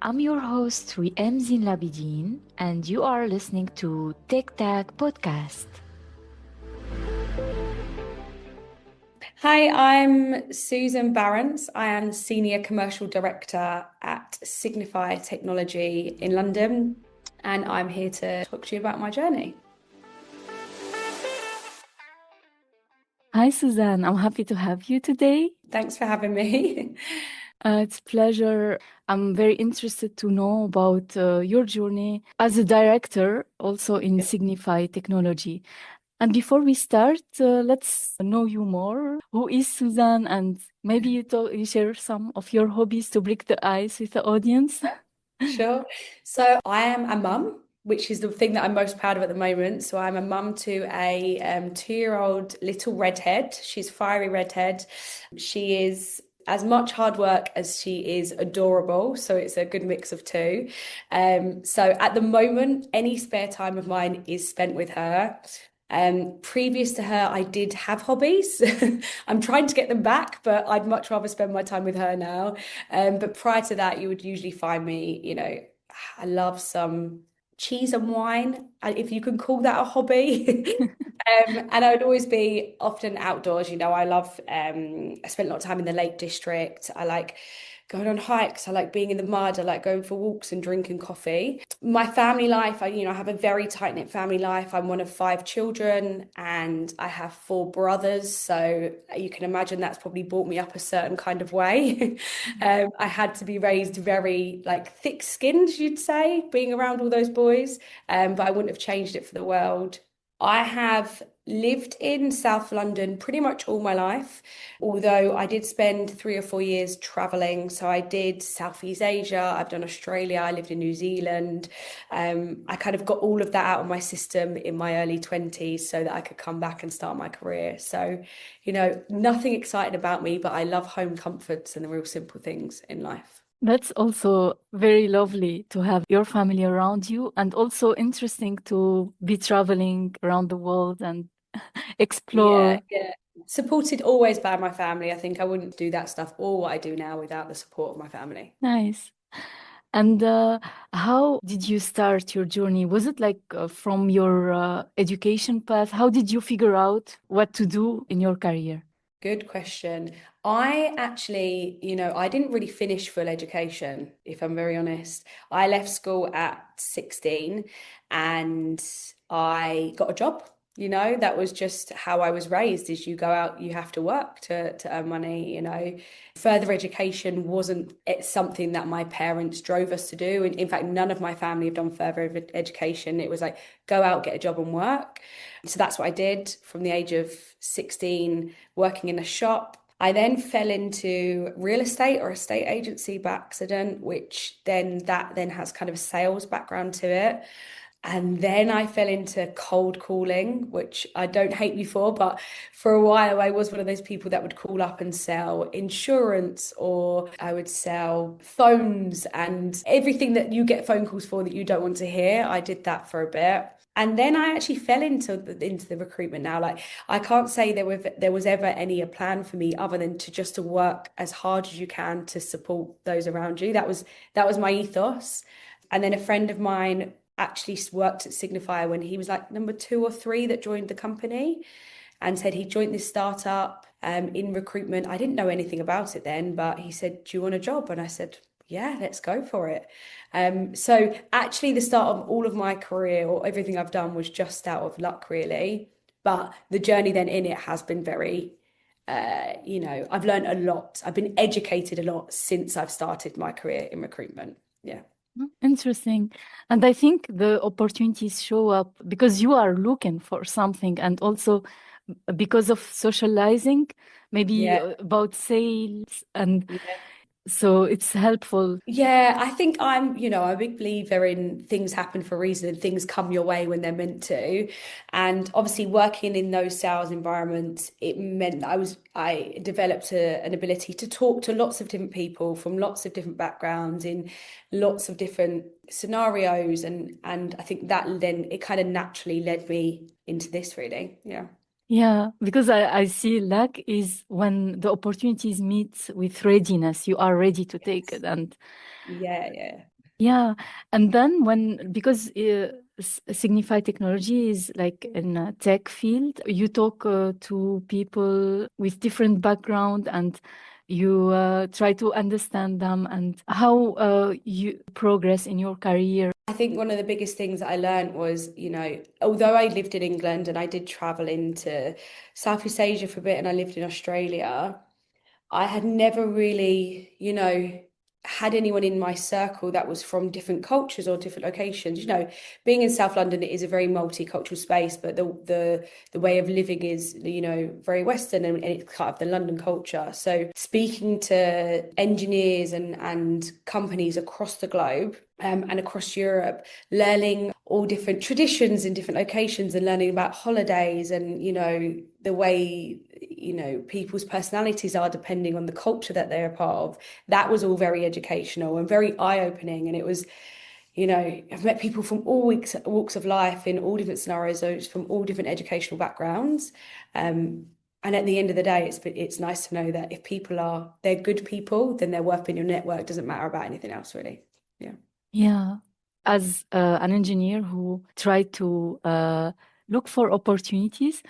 I'm your host, Riem Zin Labidin, and you are listening to Tech Tag Podcast. Hi, I'm Susan Barrance. I am Senior Commercial Director at Signify Technology in London, and I'm here to talk to you about my journey. Hi, Suzanne. I'm happy to have you today. Thanks for having me. It's a pleasure. I'm very interested to know about your journey as a director, also in Signify Technology. And before we start, let's know you more. Who is Suzanne? And maybe you share some of your hobbies to break the ice with the audience. Sure. So I am a mum, which is the thing that I'm most proud of at the moment. So I'm a mum to a 2-year-old little redhead. She's fiery redhead. She is as much hard work as she is adorable. So it's a good mix of two. So at the moment, any spare time of mine is spent with her. Previous to her, I did have hobbies. I'm trying to get them back, but I'd much rather spend my time with her now. But prior to that, you would usually find me, I love some cheese and wine, if you can call that a hobby. And I would always be often outdoors. I spent a lot of time in the Lake District. I like going on hikes. I like being in the mud. I like going for walks and drinking coffee. My family life, I have a very tight-knit family life. I'm one of 5 children and I have 4 brothers. So you can imagine that's probably brought me up a certain kind of way. I had to be raised very like thick-skinned, you'd say, being around all those boys. But I wouldn't have changed it for the world. I have lived in South London pretty much all my life, although I did spend 3 or 4 years traveling. So I did Southeast Asia, I've done Australia, I lived in New Zealand. I kind of got all of that out of my system in my early 20s so that I could come back and start my career. So, nothing exciting about me, but I love home comforts and the real simple things in life. That's also very lovely to have your family around you, and also interesting to be traveling around the world and Yeah, explore. yeah. Supported always by my family. I think I wouldn't do that stuff or what I do now without the support of my family. Nice. And how did you start your journey? Was it like from your education path? How did you figure out what to do in your career? Good question. I actually, I didn't really finish full education, if I'm very honest. I left school at 16 and I got a job. That was just how I was raised, is you go out, you have to work to earn money. Further education wasn't it's something that my parents drove us to do. And in fact, none of my family have done further education. It was like, go out, get a job and work. So that's what I did from the age of 16, working in a shop. I then fell into real estate or estate agency by accident, which then has kind of a sales background to it. And then I fell into cold calling, which I don't hate me for, but for a while I was one of those people that would call up and sell insurance, or I would sell phones and everything that you get phone calls for that you don't want to hear. I did that for a bit. And then I actually fell into the recruitment now. Like, I can't say there was ever any a plan for me other than to work as hard as you can to support those around you. That was my ethos. And then a friend of mine actually worked at Signify when he was like number 2 or 3 that joined the company, and said he joined this startup in recruitment. I didn't know anything about it then, but he said, "Do you want a job?" And I said, "Yeah, let's go for it." So actually the start of all of my career, or everything I've done, was just out of luck, really. But the journey then in it has been very, I've learned a lot. I've been educated a lot since I've started my career in recruitment. Yeah. Interesting. And I think the opportunities show up because you are looking for something, and also because of socializing, maybe Yeah. about sales. And Yeah. so it's helpful. Yeah, I think I'm a big believer in things happen for a reason and things come your way when they're meant to. And obviously working in those sales environments, it meant that I developed an ability to talk to lots of different people from lots of different backgrounds in lots of different scenarios. And I think that then it kind of naturally led me into this, really. Yeah. Yeah, because I see luck is when the opportunities meet with readiness, you are ready to take it. And Yeah, yeah. Yeah, and then because Signify Technology is like in a tech field, you talk to people with different background and you try to understand them and how you progress in your career. I think one of the biggest things that I learned was, although I lived in England and I did travel into Southeast Asia for a bit and I lived in Australia, I had never really, had anyone in my circle that was from different cultures or different locations. Being in South London, it is a very multicultural space, but the way of living is, very Western and it's kind of the London culture. So speaking to engineers and companies across the globe, and across Europe, learning all different traditions in different locations and learning about holidays and, the way, people's personalities are depending on the culture that they're a part of. That was all very educational and very eye-opening. And it was, I've met people from all walks of life in all different scenarios, those from all different educational backgrounds. And at the end of the day, it's nice to know that if they're good people, then they're worth in your network. Doesn't matter about anything else, really. Yeah. Yeah, as an engineer who tried to look for opportunities,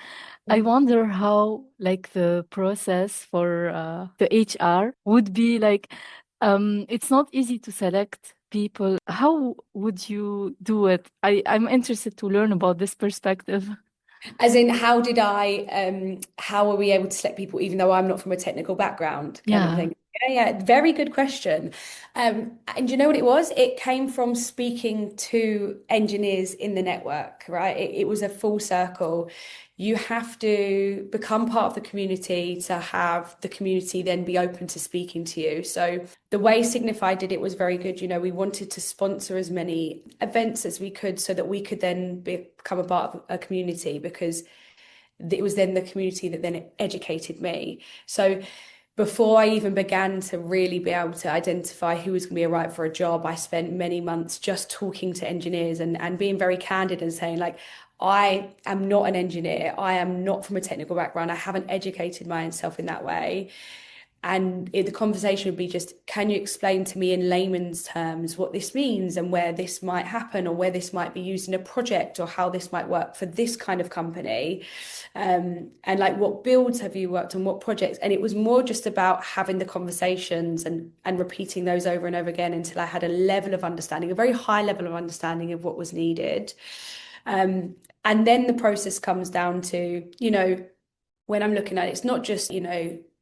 I wonder how like the process for the HR would be like. It's not easy to select people. How would you do it? I'm interested to learn about this perspective. As in, how are we able to select people, even though I'm not from a technical background, kind of Yeah. thing? Yeah, yeah, very good question. And you know what it was? It came from speaking to engineers in the network, right? It was a full circle. You have to become part of the community to have the community then be open to speaking to you. So the way Signify did it was very good. We wanted to sponsor as many events as we could so that we could then become a part of a community, because it was then the community that then educated me. So before I even began to really be able to identify who was going to be a right for a job, I spent many months just talking to engineers and being very candid and saying, like, I am not an engineer. I am not from a technical background. I haven't educated myself in that way. And the conversation would be just, can you explain to me in layman's terms what this means and where this might happen or where this might be used in a project or how this might work for this kind of company? And like, what builds have you worked on, what projects? And it was more just about having the conversations and repeating those over and over again until I had a level of understanding, a very high level of understanding of what was needed. And then the process comes down to, when I'm looking at it, it's not just,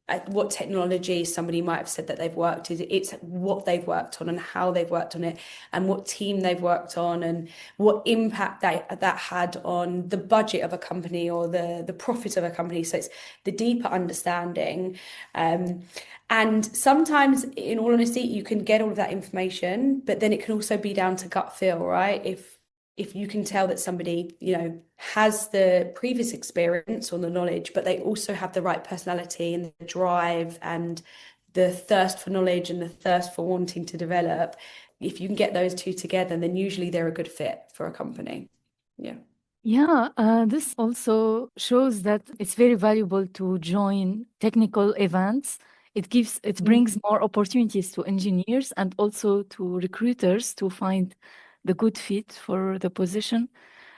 at what technology somebody might have said that they've worked is it's what they've worked on and how they've worked on it and what team they've worked on and what impact that had on the budget of a company or the profit of a company. So it's the deeper understanding. And sometimes, in all honesty, you can get all of that information, but then it can also be down to gut feel, right? If you can tell that somebody, has the previous experience or the knowledge, but they also have the right personality and the drive and the thirst for knowledge and the thirst for wanting to develop, if you can get those two together, then usually they're a good fit for a company. Yeah. Yeah, this also shows that it's very valuable to join technical events. It brings more opportunities to engineers and also to recruiters to find the good fit for the position.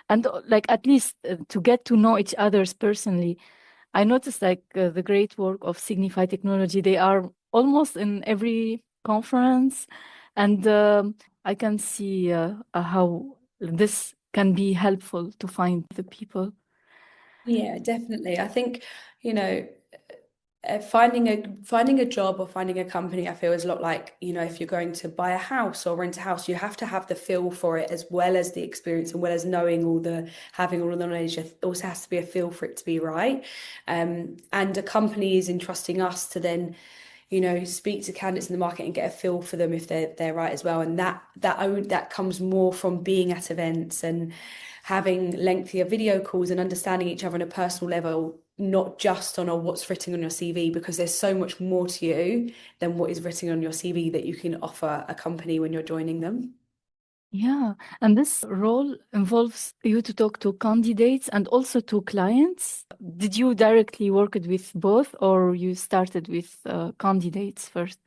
And like at least to get to know each others personally. I noticed like the great work of Signify Technology. They are almost in every conference, and I can see how this can be helpful to find the people. Yeah, definitely. I think, you know, finding a job or finding a company, I feel is a lot like, if you're going to buy a house or rent a house, you have to have the feel for it as well as the experience and well as knowing having all of the knowledge. There also has to be a feel for it to be right. And a company is entrusting us to then, speak to candidates in the market and get a feel for them if they're right as well. And that comes more from being at events and having lengthier video calls and understanding each other on a personal level, not just on what's written on your CV, because there's so much more to you than what is written on your CV that you can offer a company when you're joining them. Yeah, and this role involves you to talk to candidates and also to clients. Did you directly work it with both, or you started with candidates first?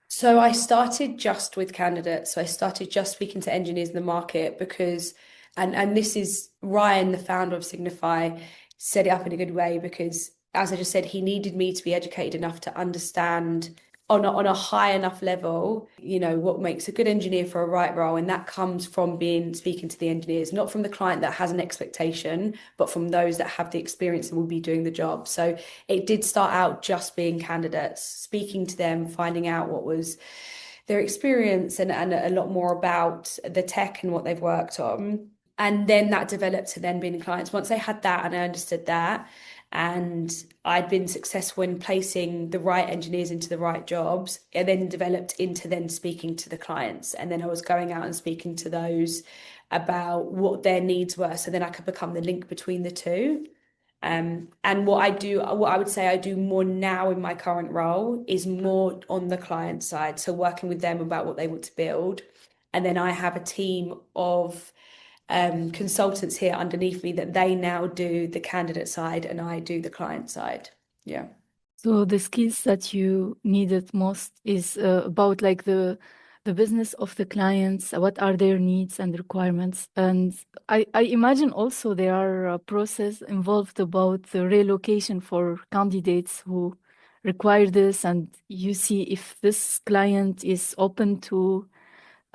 So I started just with candidates. So I started just speaking to engineers in the market because, and this is Ryan, the founder of Signify, set it up in a good way because, as I just said, he needed me to be educated enough to understand on a high enough level, what makes a good engineer for a right role. And that comes from being speaking to the engineers, not from the client that has an expectation, but from those that have the experience and will be doing the job. So it did start out just being candidates, speaking to them, finding out what was their experience and a lot more about the tech and what they've worked on. And then that developed to then being clients. Once I had that and I understood that, and I'd been successful in placing the right engineers into the right jobs, it then developed into then speaking to the clients. And then I was going out and speaking to those about what their needs were. So then I could become the link between the two. And what I would say I do more now in my current role is more on the client side. So working with them about what they want to build. And then I have a team of consultants here underneath me that they now do the candidate side and I do the client side. Yeah. So the skills that you needed most is about like the business of the clients, what are their needs and requirements. And I imagine also there are a process involved about the relocation for candidates who require this, and you see if this client is open to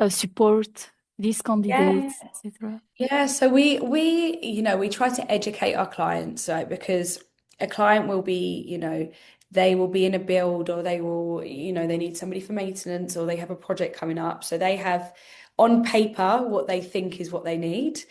support these Yeah. candidates, etc. Yeah, so we try to educate our clients, right? Because a client will be, they will be in a build or they will, they need somebody for maintenance or they have a project coming up. So they have on paper what they think is what they need.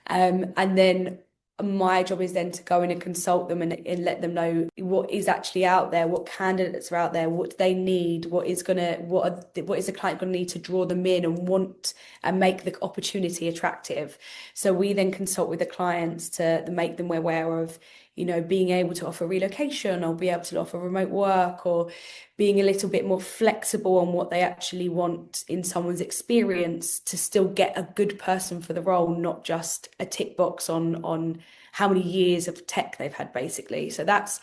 And then my job is then to go in and consult them and let them know what is actually out there, what candidates are out there, what do they need, what is the client gonna need to draw them in and want and make the opportunity attractive. So we then consult with the clients to make them aware of, being able to offer relocation or be able to offer remote work or being a little bit more flexible on what they actually want in someone's experience to still get a good person for the role, not just a tick box on how many years of tech they've had, basically. So that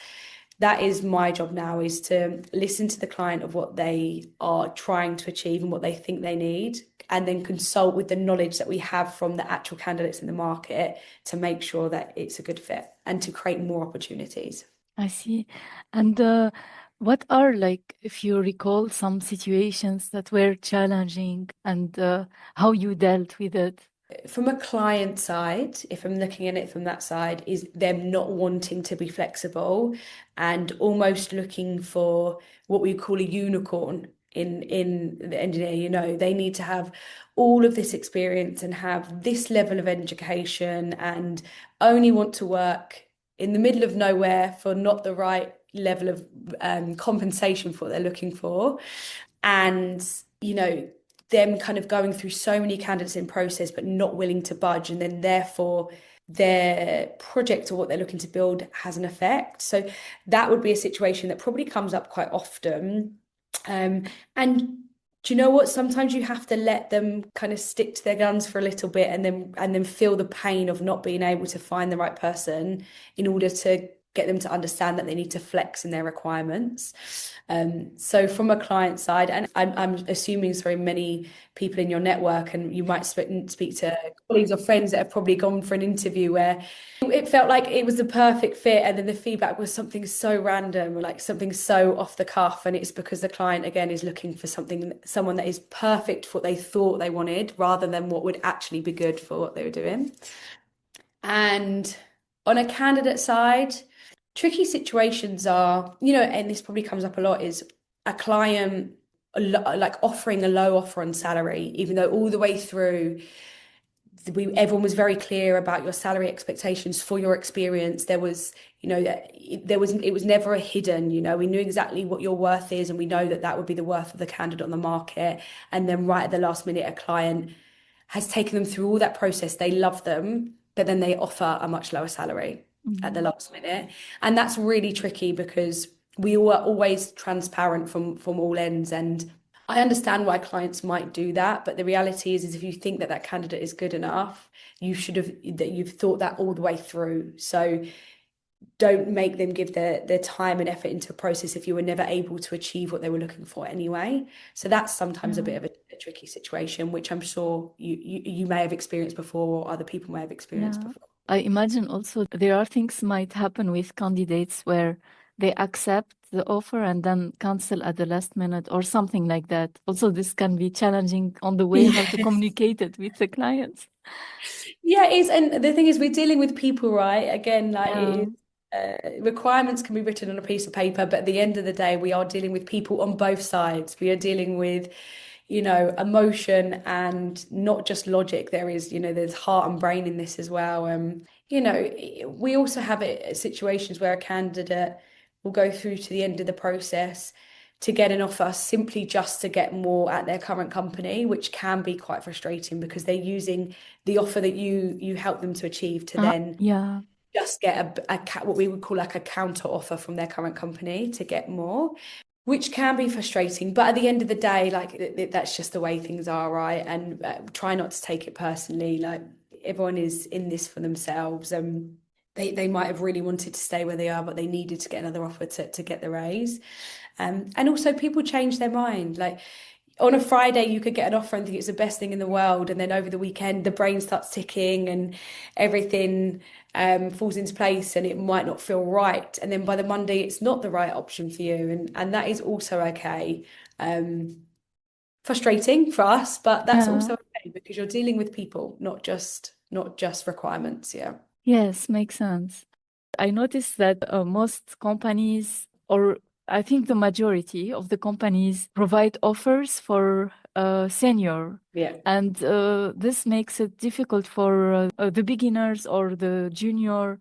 is my job now, is to listen to the client of what they are trying to achieve and what they think they need, and then consult with the knowledge that we have from the actual candidates in the market to make sure that it's a good fit and to create more opportunities. I see. And what are, like, if you recall some situations that were challenging and how you dealt with it? From a client side, if I'm looking at it from that side, is them not wanting to be flexible and almost looking for what we call a unicorn in the engineer. They need to have all of this experience and have this level of education and only want to work in the middle of nowhere for not the right level of compensation for what they're looking for. And, them kind of going through so many candidates in process but not willing to budge, and then therefore their project or what they're looking to build has an effect. So that would be a situation that probably comes up quite often. And do you know what? Sometimes you have to let them kind of stick to their guns for a little bit and then feel the pain of not being able to find the right person in order to get them to understand that they need to flex in their requirements. So from a client side, and I'm assuming so many people in your network, and you might speak to colleagues or friends that have probably gone for an interview where it felt like it was the perfect fit, and then the feedback was something so random, or like something so off the cuff, and it's because the client again is looking for someone that is perfect for what they thought they wanted, rather than what would actually be good for what they were doing. And on a candidate side, tricky situations are, and this probably comes up a lot, is a client like offering a low offer on salary, even though all the way through everyone was very clear about your salary expectations for your experience. It was never a hidden, we knew exactly what your worth is, and we know that that would be the worth of the candidate on the market. And then right at the last minute, a client has taken them through all that process. They love them, but then they offer a much lower salary at the Mhm. last minute. And that's really tricky because we were always transparent from all ends. And I understand why clients might do that, but the reality is if you think that that candidate is good enough, you've thought that all the way through. So don't make them give their time and effort into a process if you were never able to achieve what they were looking for anyway. So that's sometimes a Yeah. bit of a tricky situation, which I'm sure you may have experienced before or other people may have experienced Yeah. before. I imagine also there are things might happen with candidates where they accept the offer and then cancel at the last minute or something like that. Also, this can be challenging on the way how to Yes. communicate it with the clients. Yeah, it is. And the thing is, we're dealing with people, right? Again, like it Yeah. is, requirements can be written on a piece of paper, but at the end of the day, we are dealing with people on both sides. We are dealing with, emotion and not just logic. There is, there's heart and brain in this as well. We also have situations where a candidate will go through to the end of the process to get an offer simply just to get more at their current company, which can be quite frustrating because they're using the offer that you help them to achieve to then Yeah. just get what we would call like a counter offer from their current company to get more, which can be frustrating. But at the end of the day, like that's just the way things are, right? And try not to take it personally. Like everyone is in this for themselves. They might have really wanted to stay where they are, but they needed to get another offer to get the raise. And also people change their mind. Like on a Friday, you could get an offer and think it's the best thing in the world, and then over the weekend, the brain starts ticking and everything falls into place, and it might not feel right. And then by the Monday, it's not the right option for you, and that is also okay. Um, Frustrating for us, but that's Yeah. also okay because you're dealing with people, not just requirements. Yeah. Yes, makes sense. I noticed that most companies, or I think the majority of the companies, provide offers for senior. Yeah. And this makes it difficult for the beginners or the junior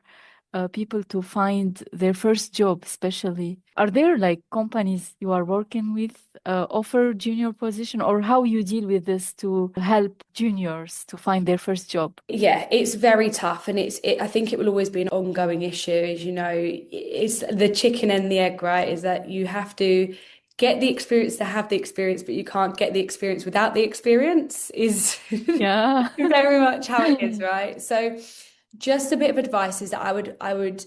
people to find their first job, especially. Are there like companies you are working with offer junior position, or how you deal with this to help juniors to find their first job? Yeah, it's very tough, and I think it will always be an ongoing issue. As you know, it's the chicken and the egg, right? Is that you have to get the experience to have the experience, but you can't get the experience without the experience, is Yeah. very much how it is, right? So, just a bit of advice is that I would,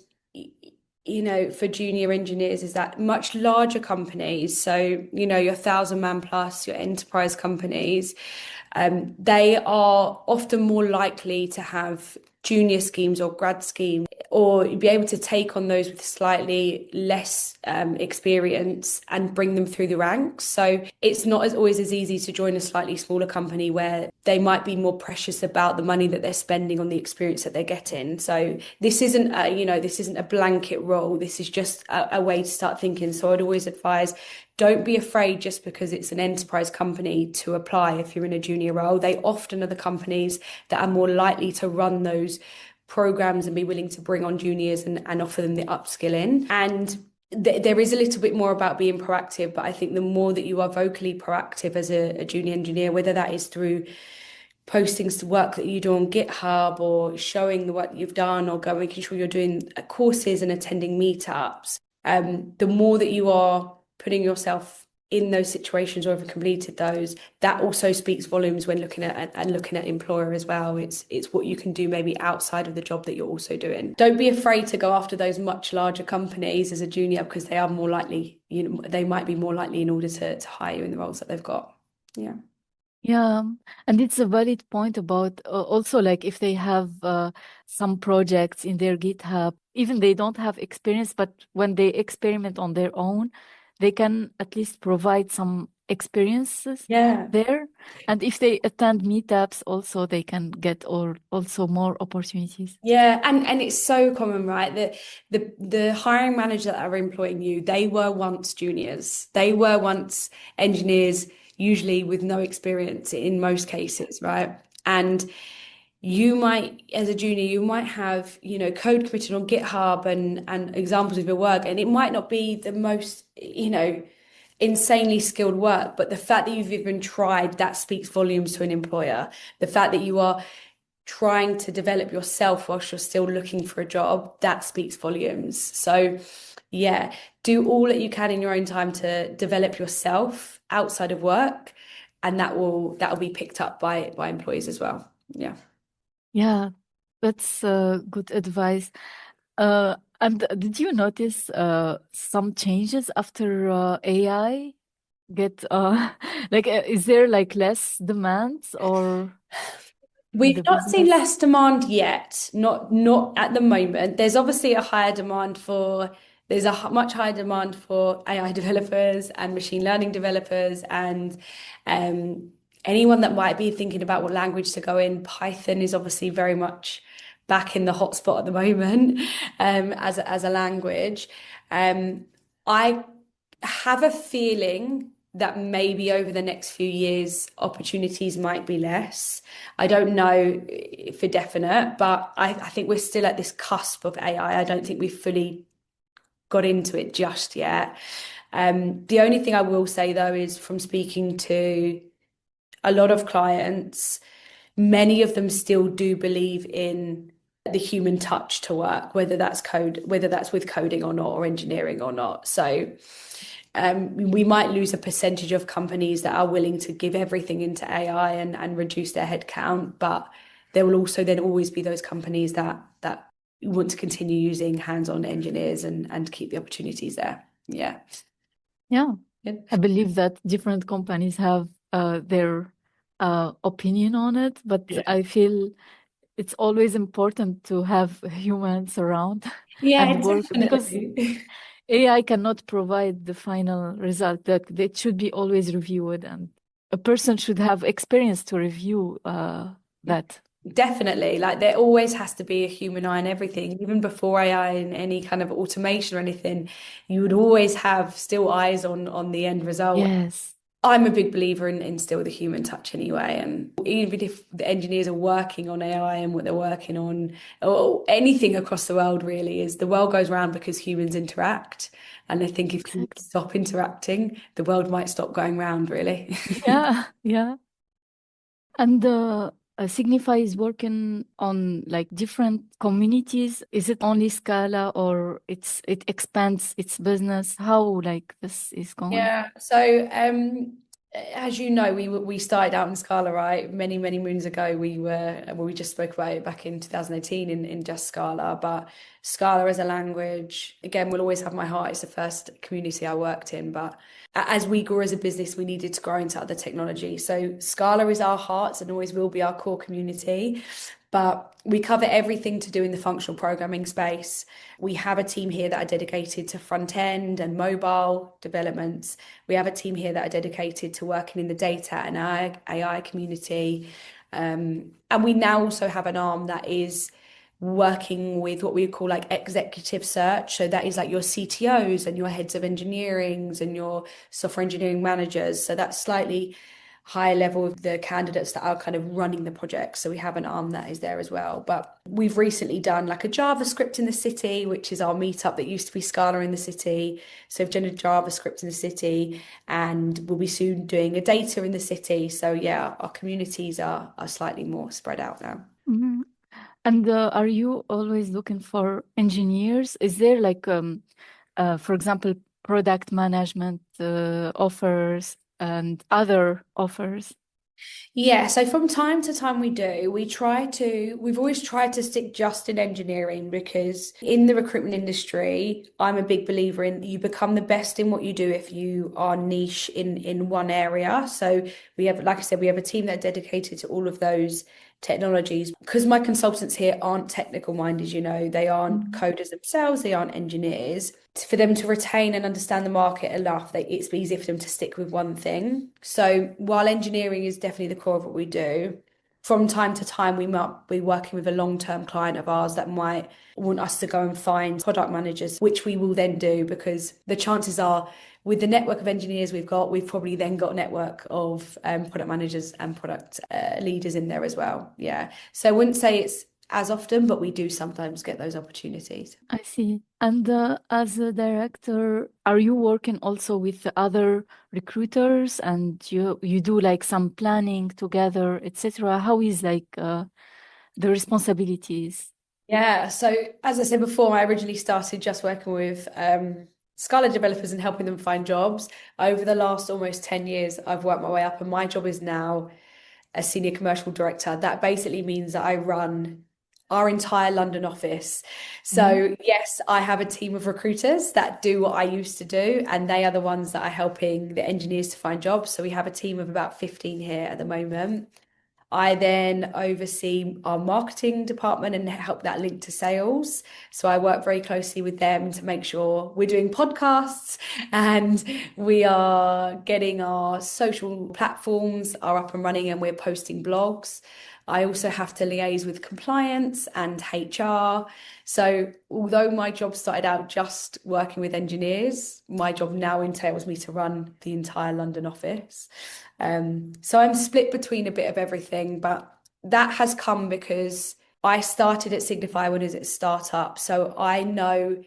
for junior engineers, is that much larger companies, so your 1,000 man plus, your enterprise companies, they are often more likely to have junior schemes or grad schemes, or be able to take on those with slightly less experience and bring them through the ranks. So it's not as always as easy to join a slightly smaller company where they might be more precious about the money that they're spending on the experience that they're getting. So this isn't a blanket role. This is just a way to start thinking. So I'd always advise, don't be afraid just because it's an enterprise company to apply if you're in a junior role. They often are the companies that are more likely to run those programs and be willing to bring on juniors and offer them the upskilling. And there is a little bit more about being proactive, but I think the more that you are vocally proactive as a junior engineer, whether that is through postings to work that you do on GitHub or showing the work that you've done or making sure you're doing courses and attending meetups, the more that you are putting yourself in those situations or have completed those, that also speaks volumes when looking at employer as well. It's what you can do maybe outside of the job that you're also doing. Don't be afraid to go after those much larger companies as a junior because they are more likely, they might be more likely in order to hire you in the roles that they've got. Yeah. Yeah, and it's a valid point about also like if they have some projects in their GitHub, even they don't have experience, but when they experiment on their own, they can at least provide some experiences Yeah. there. And if they attend meetups, also they can get also more opportunities. Yeah, and it's so common, right? That the hiring manager that are employing you, they were once juniors. They were once engineers, usually with no experience in most cases, right? And you might, as a junior, you might have, code committed on GitHub and examples of your work, and it might not be the most, insanely skilled work, but the fact that you've even tried, that speaks volumes to an employer. The fact that you are trying to develop yourself whilst you're still looking for a job, that speaks volumes. So, yeah, do all that you can in your own time to develop yourself outside of work, and that will be picked up by employees as well. Yeah. Yeah, that's good advice. And did you notice some changes after AI get like is there like less demands or in We've the not seen business? less demand yet, not at the moment. There's obviously a higher demand for there's a much higher demand for AI developers and machine learning developers and um, anyone that might be thinking about what language to go in. Python is obviously very much back in the hotspot at the moment as a language. I have a feeling that maybe over the next few years opportunities might be less. I don't know for definite, but I think we're still at this cusp of AI. I don't think we've fully got into it just yet. The only thing I will say though is from speaking to a lot of clients, many of them still do believe in the human touch to work, whether that's code, whether that's with coding or not, or engineering or not. So we might lose a percentage of companies that are willing to give everything into AI and reduce their headcount, but there will also then always be those companies that want to continue using hands-on engineers and keep the opportunities there. Yeah. Yeah, Yeah. I believe that different companies have their opinion on it, but Yeah. I feel it's always important to have humans around Yeah, and work because definitely. AI cannot provide the final result. That it should be always reviewed, and a person should have experience to review that. Definitely. Like there always has to be a human eye in everything. Even before AI and any kind of automation or anything, you would always have still eyes on the end result. Yes, I'm a big believer in still the human touch anyway. And even if the engineers are working on AI and what they're working on, or anything across the world really, is the world goes round because humans interact. And I think if humans exactly. stop interacting, the world might stop going round, really. Yeah, yeah. And Signify is working on like different communities. Is it only Scala or it expands its business? How like this is going? Yeah. So, as you know, we started out in Scala, right? Many moons ago. We just spoke about it back in 2018 in just Scala. But Scala as a language, again, will always have my heart. It's the first community I worked in. But as we grew as a business, we needed to grow into other technology. So Scala is our hearts and always will be our core community. But we cover everything to do in the functional programming space. We have a team here that are dedicated to front end and mobile developments. We have a team here that are dedicated to working in the data and AI community. And we now also have an arm that is working with what we call like executive search. So that is like your CTOs and your heads of engineerings and your software engineering managers. So that's slightly higher level of the candidates that are kind of running the project. So we have an arm that is there as well. But we've recently done like a JavaScript in the city, which is our meetup that used to be Scala in the city. So we've done a JavaScript in the city and we'll be soon doing a data in the city. So yeah, our communities are slightly more spread out now. Mhm. And are you always looking for engineers? Is there like, for example, product management offers and other offers? Yeah, so from time to time we do. We've always tried to stick just in engineering because in the recruitment industry, I'm a big believer in you become the best in what you do if you are niche in one area. So we have, like I said, we have a team that are dedicated to all of those technologies because my consultants here aren't technical minded, they aren't Mhm. coders themselves, they aren't engineers. For them to retain and understand the market enough that it's easier for them to stick with one thing. So while engineering is definitely the core of what we do, from time to time we might be working with a long-term client of ours that might want us to go and find product managers, which we will then do because the chances are with the network of engineers we've probably then got a network of product managers and product leaders in there as well. Yeah. So I wouldn't say it's as often, but we do sometimes get those opportunities. I see. And as a director, are you working also with the other recruiters and you do like some planning together, etc.? How is like the responsibilities? Yeah, so as I said before, I originally started just working with Scala developers and helping them find jobs. Over the last almost 10 years, I've worked my way up, and my job is now a senior commercial director. That basically means that I run our entire London office. Mhm. So, yes, I have a team of recruiters that do what I used to do, and they are the ones that are helping the engineers to find jobs. So, we have a team of about 15 here at the moment. I then oversee our marketing department and help that link to sales. So I work very closely with them to make sure we're doing podcasts and we are getting our social platforms are up and running and we're posting blogs. I also have to liaise with compliance and HR. So although my job started out just working with engineers, my job now entails me to run the entire London office. So I'm split between a bit of everything, but that has come because I started at Signify when it was a startup. So I know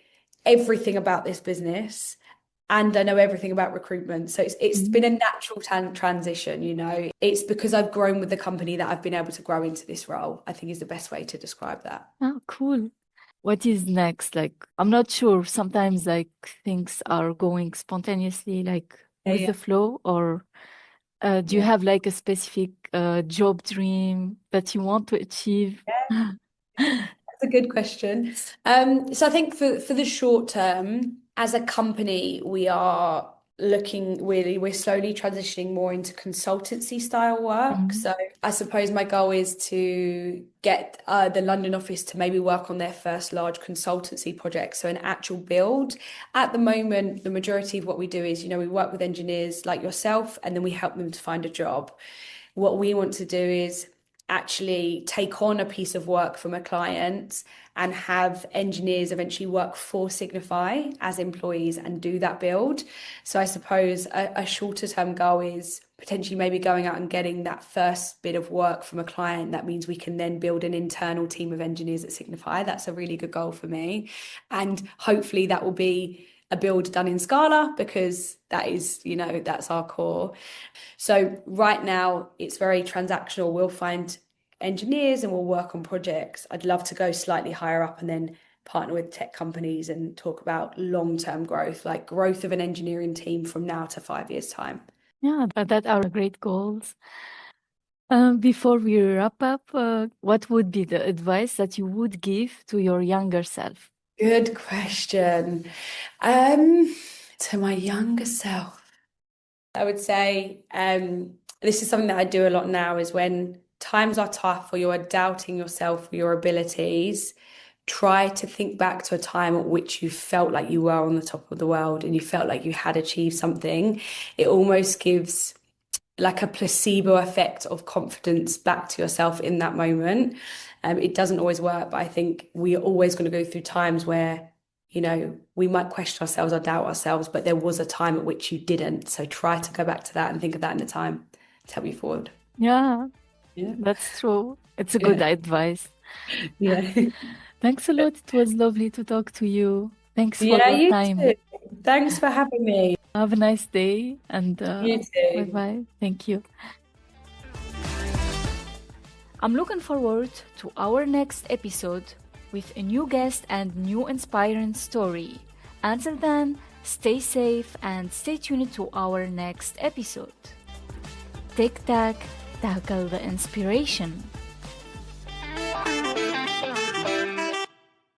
everything about this business and I know everything about recruitment. So it's been Mhm. a natural transition, you know. It's because I've grown with the company that I've been able to grow into this role, I think is the best way to describe that. Oh, cool. What is next? Like, I'm not sure. Sometimes, like, things are going spontaneously, like Yeah, with yeah, the flow, or do you yeah. have like a specific job dream that you want to achieve? That's a good question. So I think for the short term, as a company, we are we're slowly transitioning more into consultancy style work. Mhm. So I suppose my goal is to get the London office to maybe work on their first large consultancy project, so an actual build. At the moment, the majority of what we do is, you know, we work with engineers like yourself, and then we help them to find a job. What we want to do is actually take on a piece of work from a client and have engineers eventually work for Signify as employees and do that build. So I suppose a shorter term goal is potentially maybe going out and getting that first bit of work from a client. That means we can then build an internal team of engineers at Signify. That's a really good goal for me. And hopefully that will be a build done in Scala because that is, you know, that's our core. So right now it's very transactional. We'll find engineers and we'll work on projects. I'd love to go slightly higher up and then partner with tech companies and talk about long-term growth, like growth of an engineering team from now to 5 years' time. Yeah, that are great goals. Before we wrap up, what would be the advice that you would give to your younger self? Good question. Um, to my younger self, I would say this is something that I do a lot now is when times are tough or you are doubting yourself or your abilities, try to think back to a time at which you felt like you were on the top of the world and you felt like you had achieved something. It almost gives like a placebo effect of confidence back to yourself in that moment. It doesn't always work, but I think we're always going to go through times where, you know, we might question ourselves or doubt ourselves, but there was a time at which you didn't. So try to go back to that and think of that in a time to help you forward. Yeah, Yeah. that's true. It's a good Yeah. advice. Yeah. Thanks a lot. It was lovely to talk to you. Thanks for Yeah, your you time. too. Thanks for having me. Have a nice day and You bye too. bye. Thank you. I'm looking forward to our next episode with a new guest and new inspiring story. Until then, stay safe and stay tuned to our next episode. Tic Tac, tackle the inspiration.